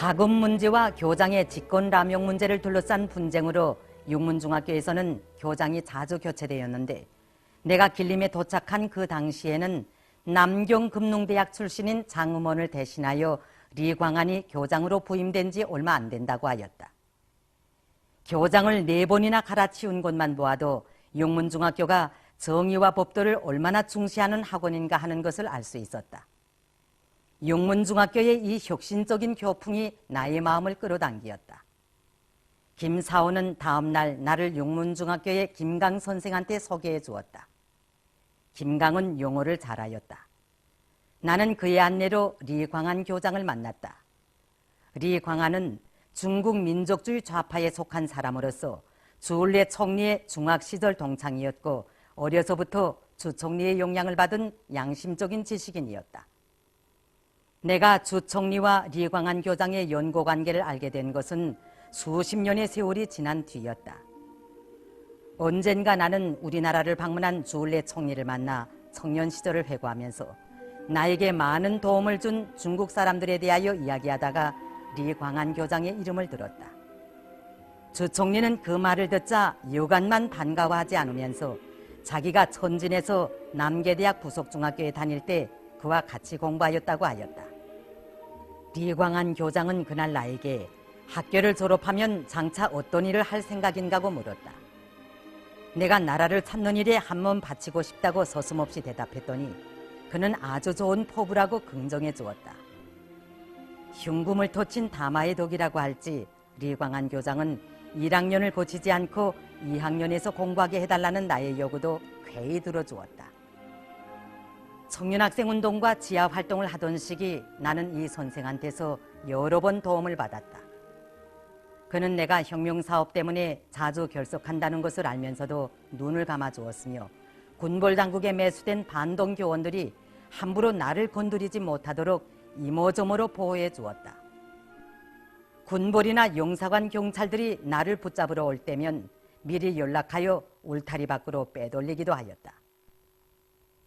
학업 문제와 교장의 직권남용 문제를 둘러싼 분쟁으로 육문중학교에서는 교장이 자주 교체되었는데, 내가 길림에 도착한 그 당시에는 남경금능대학 출신인 장음원을 대신하여 리광안이 교장으로 부임된 지 얼마 안 된다고 하였다. 교장을 4번이나 갈아치운 것만 보아도 육문중학교가 정의와 법도를 얼마나 중시하는 학원인가 하는 것을 알 수 있었다. 육문중학교의 이 혁신적인 교풍이 나의 마음을 끌어당기었다. 김사오는 다음 날 나를 육문중학교의 김강 선생한테 소개해 주었다. 김강은 영어를 잘하였다. 나는 그의 안내로 리광안 교장을 만났다. 리광안은 중국 민족주의 좌파에 속한 사람으로서 주울레 총리의 중학시절 동창이었고, 어려서부터 주 총리의 영향을 받은 양심적인 지식인이었다. 내가 주 총리와 리광안 교장의 연고관계를 알게 된 것은 수십 년의 세월이 지난 뒤였다. 언젠가 나는 우리나라를 방문한 주울레 총리를 만나 청년 시절을 회고하면서 나에게 많은 도움을 준 중국 사람들에 대하여 이야기하다가 리광안 교장의 이름을 들었다. 주 총리는 그 말을 듣자 여간만 반가워하지 않으면서 자기가 천진에서 남계대학 부속중학교에 다닐 때 그와 같이 공부하였다고 하였다. 리광안 교장은 그날 나에게 학교를 졸업하면 장차 어떤 일을 할 생각인가고 물었다. 내가 나라를 찾는 일에 한몸 바치고 싶다고 서슴없이 대답했더니 그는 아주 좋은 포부라고 긍정해 주었다. 흉금을 토친 다마의 독이라고 할지 리광안 교장은 1학년을 고치지 않고 2학년에서 공부하게 해달라는 나의 요구도 쾌히 들어주었다. 청년학생운동과 지하활동을 하던 시기 나는 이 선생한테서 여러 번 도움을 받았다. 그는 내가 혁명사업 때문에 자주 결석한다는 것을 알면서도 눈을 감아주었으며, 군벌당국에 매수된 반동교원들이 함부로 나를 건드리지 못하도록 이모저모로 보호해 주었다. 군벌이나 용사관 경찰들이 나를 붙잡으러 올 때면 미리 연락하여 울타리 밖으로 빼돌리기도 하였다.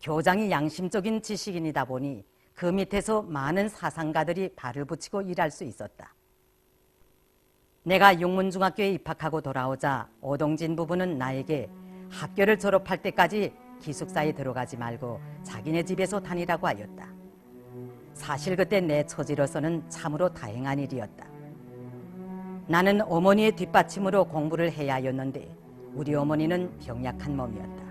교장이 양심적인 지식인이다 보니 그 밑에서 많은 사상가들이 발을 붙이고 일할 수 있었다. 내가 육문중학교에 입학하고 돌아오자 오동진 부부는 나에게 학교를 졸업할 때까지 기숙사에 들어가지 말고 자기네 집에서 다니라고 하였다. 사실 그때 내 처지로서는 참으로 다행한 일이었다. 나는 어머니의 뒷받침으로 공부를 해야 하였는데 우리 어머니는 병약한 몸이었다.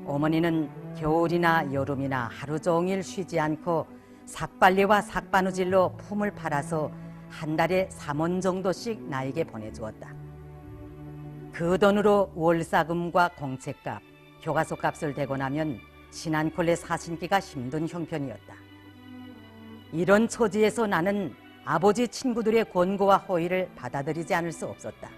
어머니는 겨울이나 여름이나 하루 종일 쉬지 않고 삭발리와 삭바느질로 품을 팔아서 한 달에 3원 정도씩 나에게 보내주었다. 그 돈으로 월사금과 공책값, 교과서 값을 대고 나면 신한콜레 사신기가 힘든 형편이었다. 이런 처지에서 나는 아버지 친구들의 권고와 호의를 받아들이지 않을 수 없었다.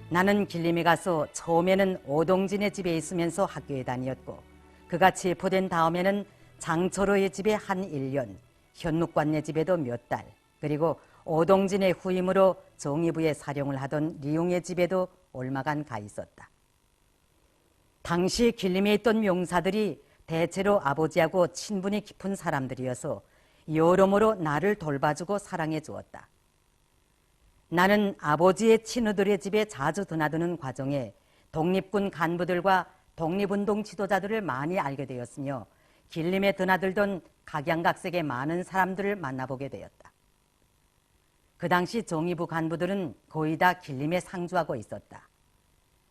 나는 길림에 가서 처음에는 오동진의 집에 있으면서 학교에 다녔고, 그가 체포된 다음에는 장철호의 집에 한 1년, 현묵관네 집에도 몇 달, 그리고 오동진의 후임으로 정의부에 사령을 하던 리용의 집에도 얼마간 가 있었다. 당시 길림에 있던 용사들이 대체로 아버지하고 친분이 깊은 사람들이어서 여러모로 나를 돌봐주고 사랑해 주었다. 나는 아버지의 친구들의 집에 자주 드나드는 과정에 독립군 간부들과 독립운동 지도자들을 많이 알게 되었으며, 길림에 드나들던 각양각색의 많은 사람들을 만나보게 되었다. 그 당시 정의부 간부들은 거의 다 길림에 상주하고 있었다.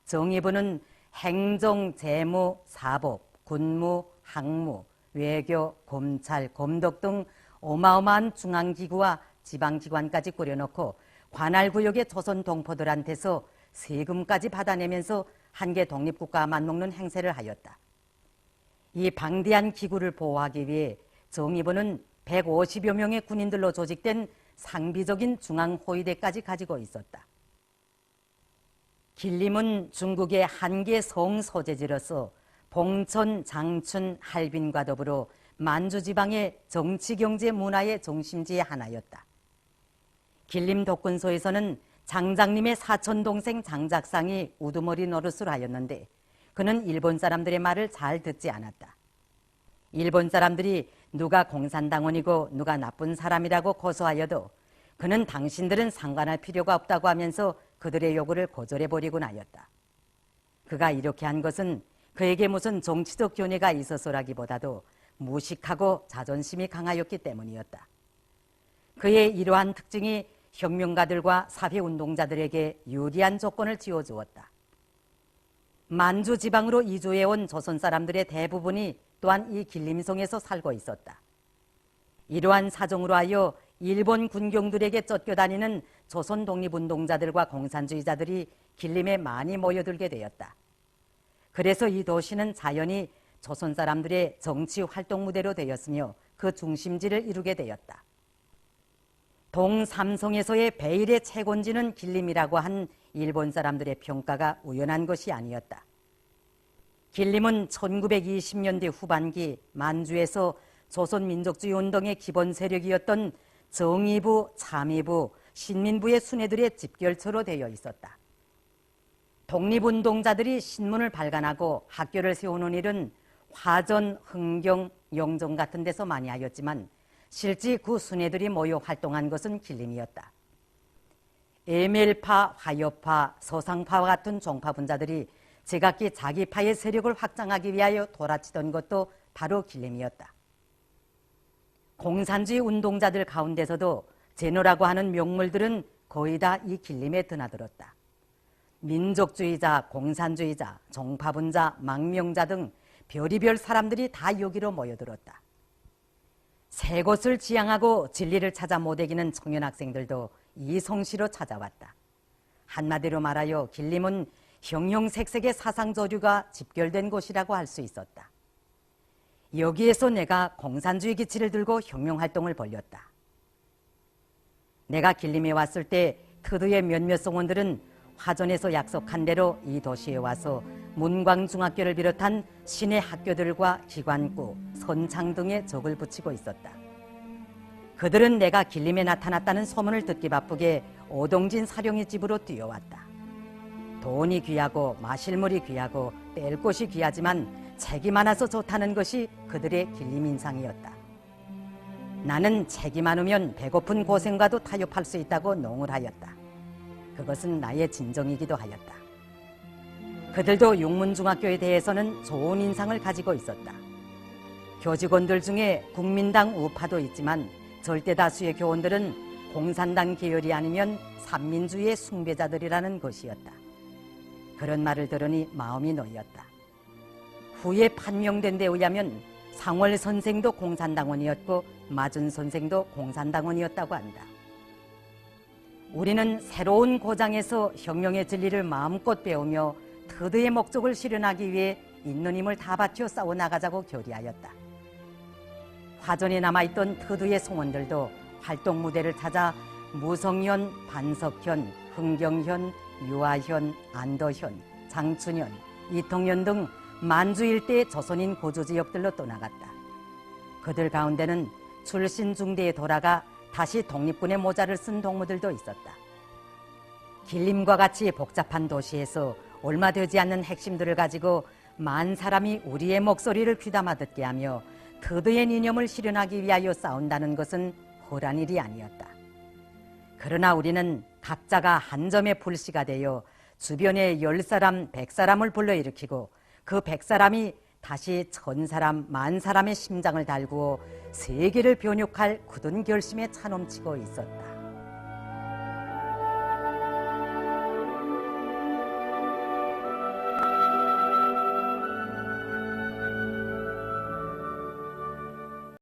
정의부는 행정, 재무, 사법, 군무, 항무, 외교, 검찰, 검독 등 어마어마한 중앙기구와 지방기관까지 꾸려놓고 관할구역의 조선 동포들한테서 세금까지 받아내면서 한계 독립국가와 맞먹는 행세를 하였다. 이 방대한 기구를 보호하기 위해 정의부는 150여 명의 군인들로 조직된 상비적인 중앙호위대까지 가지고 있었다. 길림은 중국의 한계 성 소재지로서 봉천, 장춘, 할빈과 더불어 만주지방의 정치, 경제, 문화의 중심지의 하나였다. 길림 독군소에서는 장작님의 사촌 동생 장작상이 우두머리 노릇을 하였는데 그는 일본 사람들의 말을 잘 듣지 않았다. 일본 사람들이 누가 공산당원이고 누가 나쁜 사람이라고 고소하여도 그는 당신들은 상관할 필요가 없다고 하면서 그들의 요구를 거절해버리곤 하였다. 그가 이렇게 한 것은 그에게 무슨 정치적 견해가 있어서라기보다도 무식하고 자존심이 강하였기 때문이었다. 그의 이러한 특징이 혁명가들과 사회운동자들에게 유리한 조건을 지어주었다. 만주 지방으로 이주해온 조선 사람들의 대부분이 또한 이 길림성에서 살고 있었다. 이러한 사정으로 하여 일본 군경들에게 쫓겨다니는 조선 독립운동자들과 공산주의자들이 길림에 많이 모여들게 되었다. 그래서 이 도시는 자연히 조선 사람들의 정치 활동 무대로 되었으며 그 중심지를 이루게 되었다. 동삼성에서의 베일의 채권지는 길림이라고 한 일본 사람들의 평가가 우연한 것이 아니었다. 길림은 1920년대 후반기 만주에서 조선민족주의 운동의 기본 세력이었던 정의부, 참의부, 신민부의 순회들의 집결처로 되어 있었다. 독립운동자들이 신문을 발간하고 학교를 세우는 일은 화전, 흥경, 영종 같은 데서 많이 하였지만 실제 그 순회들이 모여 활동한 것은 길림이었다. 에멜파, 화요파, 서상파와 같은 종파 분자들이 제각기 자기 파의 세력을 확장하기 위하여 돌아치던 것도 바로 길림이었다. 공산주의 운동자들 가운데서도 제노라고 하는 명물들은 거의 다 이 길림에 드나들었다. 민족주의자, 공산주의자, 종파분자, 망명자 등 별의별 사람들이 다 여기로 모여들었다. 새 곳을 지향하고 진리를 찾아 못 이기는 청년 학생들도 이 성시로 찾아왔다. 한마디로 말하여 길림은 형형색색의 사상조류가 집결된 곳이라고 할 수 있었다. 여기에서 내가 공산주의 기치를 들고 혁명활동을 벌였다. 내가 길림에 왔을 때 트드의 몇몇 성원들은 화전에서 약속한 대로 이 도시에 와서 문광중학교를 비롯한 시내 학교들과 기관구, 선창 등에 적을 붙이고 있었다. 그들은 내가 길림에 나타났다는 소문을 듣기 바쁘게 오동진 사령의 집으로 뛰어왔다. 돈이 귀하고 마실 물이 귀하고 뺄 곳이 귀하지만 책이 많아서 좋다는 것이 그들의 길림 인상이었다. 나는 책이 많으면 배고픈 고생과도 타협할 수 있다고 농을 하였다. 그것은 나의 진정이기도 하였다. 그들도 육문중학교에 대해서는 좋은 인상을 가지고 있었다. 교직원들 중에 국민당 우파도 있지만 절대 다수의 교원들은 공산당 계열이 아니면 삼민주의의 숭배자들이라는 것이었다. 그런 말을 들으니 마음이 놓였다. 후에 판명된 데 의하면 상월 선생도 공산당원이었고 마준 선생도 공산당원이었다고 한다. 우리는 새로운 고장에서 혁명의 진리를 마음껏 배우며 트드의 목적을 실현하기 위해 있는 힘을 다 바쳐 싸워나가자고 결의하였다. 화전에 남아있던 트드의 성원들도 활동 무대를 찾아 무성현, 반석현, 흥경현, 유아현, 안도현, 장춘현, 이통현 등 만주 일대의 조선인 거주지역들로 떠나갔다. 그들 가운데는 출신 중대에 돌아가 다시 독립군의 모자를 쓴 동무들도 있었다. 길림과 같이 복잡한 도시에서 얼마 되지 않는 핵심들을 가지고 만 사람이 우리의 목소리를 귀담아 듣게 하며 트드의 이념을 실현하기 위하여 싸운다는 것은 허란 일이 아니었다. 그러나 우리는 각자가 한 점의 불씨가 되어 주변에 10사람, 100사람을 불러일으키고 그 100사람이 다시 1000사람, 10,000사람의 심장을 달구어 세계를 변혁할 굳은 결심에 차넘치고 있었다.